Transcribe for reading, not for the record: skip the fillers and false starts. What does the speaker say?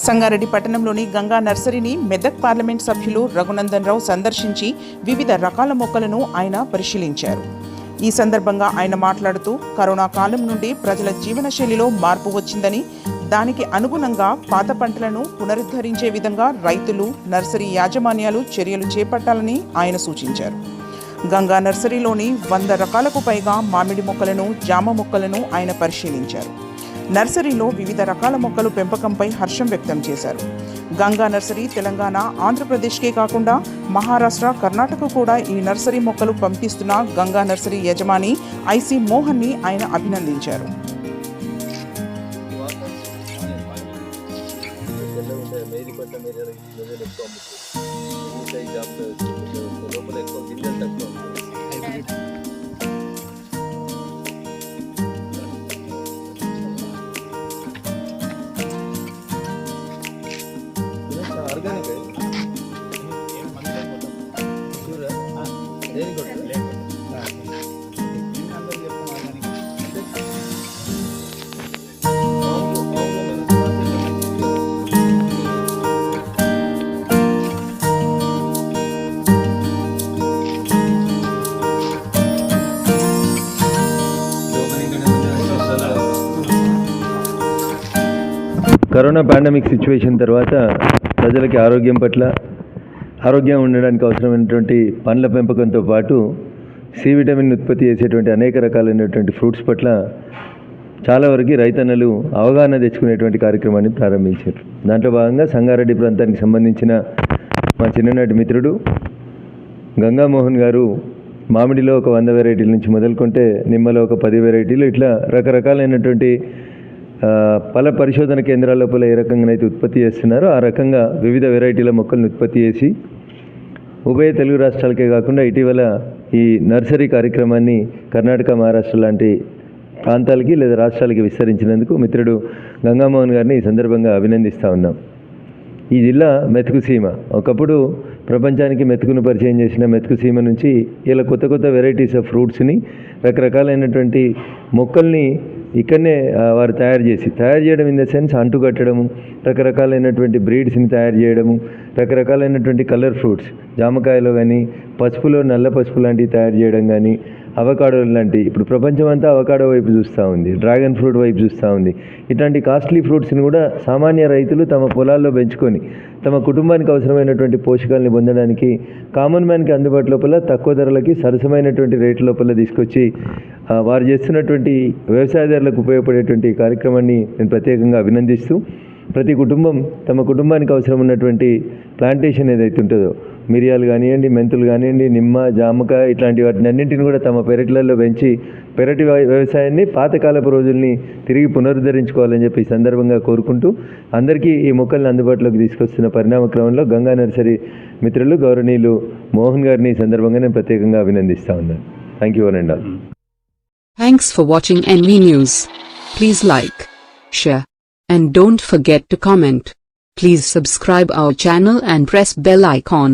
సంగారెడ్డి పట్టణంలోని గంగా నర్సరీని మెదక్ పార్లమెంట్ సభ్యులు రఘునందన్ రావు సందర్శించి వివిధ రకాల మొక్కలను ఆయన పరిశీలించారు. ఈ సందర్భంగా ఆయన మాట్లాడుతూ కరోనా కాలం నుండి ప్రజల జీవనశైలిలో మార్పు వచ్చిందని, దానికి అనుగుణంగా పాత పంటలను పునరుద్ధరించే విధంగా రైతులు, నర్సరీ యాజమాన్యాలు చర్యలు చేపట్టాలని ఆయన సూచించారు. గంగా నర్సరీలోని 100 రకాలకు పైగా మామిడి మొక్కలను, జామ మొక్కలను ఆయన పరిశీలించారు. నర్సరీలో వివిధ రకాల మొక్కలు పెంపకంపై హర్షం వ్యక్తం చేశారు. గంగా నర్సరీ తెలంగాణ, ఆంధ్రప్రదేశ్కే కాకుండా మహారాష్ట్ర, కర్ణాటక కూడా ఈ నర్సరీ మొక్కలు పంపిస్తున్న గంగా నర్సరీ యజమాని ఐసి మోహన్ని ఆయన అభినందించారు. కరోనా పాండమిక్ సిచ్యువేషన్ తర్వాత ప్రజలకి ఆరోగ్యం ఉండడానికి అవసరమైనటువంటి పండ్ల పెంపకంతో పాటు సి విటమిన్ ఉత్పత్తి చేసేటువంటి అనేక రకాలైనటువంటి ఫ్రూట్స్ పట్ల చాలా వరకు రైతన్నలు అవగాహన తెచ్చుకునేటువంటి కార్యక్రమాన్ని ప్రారంభించారు. దాంట్లో భాగంగా సంగారెడ్డి ప్రాంతానికి సంబంధించిన మా చిన్ననాటి మిత్రుడు గంగామోహన్ గారు మామిడిలో ఒక 100 వెరైటీల నుంచి మొదలుకుంటే నిమ్మలో ఒక 10 వెరైటీలు, ఇట్లా రకరకాలైనటువంటి పల పరిశోధన కేంద్రాల లోపల ఏ రకంగానైతే ఉత్పత్తి చేస్తున్నారో ఆ రకంగా వివిధ వెరైటీల మొక్కలను ఉత్పత్తి చేసి ఉభయ తెలుగు రాష్ట్రాలకే కాకుండా ఇటీవల ఈ నర్సరీ కార్యక్రమాన్ని కర్ణాటక, మహారాష్ట్ర లాంటి ప్రాంతాలకి లేదా రాష్ట్రాలకి విస్తరించినందుకు మిత్రుడు గంగామోహన్ గారిని ఈ సందర్భంగా అభినందిస్తూ ఉన్నాం. ఈ జిల్లా మెతుకు సీమ. ఒకప్పుడు ప్రపంచానికి మెతుకును పరిచయం చేసిన మెతుకు సీమ నుంచి ఇలా కొత్త కొత్త వెరైటీస్ ఆఫ్ ఫ్రూట్స్ని, రకరకాలైనటువంటి మొక్కల్ని ఇక్కడనే వారు తయారు చేయడం ఇన్ ద సెన్స్ అంటుకట్టడము, రకరకాలైనటువంటి బ్రీడ్స్ని తయారు చేయడము, రకరకాలైనటువంటి కలర్ ఫ్రూట్స్, జామకాయలో కానీ పసుపులో నల్ల పసుపు లాంటివి తయారు చేయడం కానీ, అవకాడో లాంటి, ఇప్పుడు ప్రపంచం అంతా అవకాడో వైపు చూస్తూ ఉంది, డ్రాగన్ ఫ్రూట్ వైపు చూస్తూ ఉంది. ఇట్లాంటి కాస్ట్లీ ఫ్రూట్స్ని కూడా సామాన్య రైతులు తమ పొలాల్లో పెంచుకొని తమ కుటుంబానికి అవసరమైనటువంటి పోషకాలని పొందడానికి కామన్ మ్యాన్కి అందుబాటు లోపల తక్కువ ధరలకి సరసమైనటువంటి రేట్ల లోపల తీసుకొచ్చి వారు చేస్తున్నటువంటి వ్యవసాయదారులకు ఉపయోగపడేటువంటి కార్యక్రమాన్ని నేను ప్రత్యేకంగా అభినందిస్తూ, ప్రతి కుటుంబం తమ కుటుంబానికి అవసరం ఉన్నటువంటి ప్లాంటేషన్ ఏదైతే ఉంటుందో, మిరియాలు కానివ్వండి, మెంతులు కానివ్వండి, నిమ్మ, జామకాయ ఇట్లాంటి వాటిని అన్నింటిని కూడా తమ పెరట్లలో పెంచి పెరటి వ్యవసాయాన్ని పాతకాలపు రోజుల్ని తిరిగి పునరుద్ధరించుకోవాలని చెప్పి ఈ సందర్భంగా కోరుకుంటూ, అందరికీ ఈ మొక్కల్ని అందుబాటులోకి తీసుకొస్తున్న పరిణామ క్రమంలో గంగా నర్సరీ మిత్రులు గౌరవనీయులు మోహన్ గారిని ఈ సందర్భంగా నేను ప్రత్యేకంగా అభినందిస్తా ఉన్నాను. Thank you and all. Thanks for watching NV News. Please like, share, and don't forget to comment. Please subscribe our channel and press bell icon.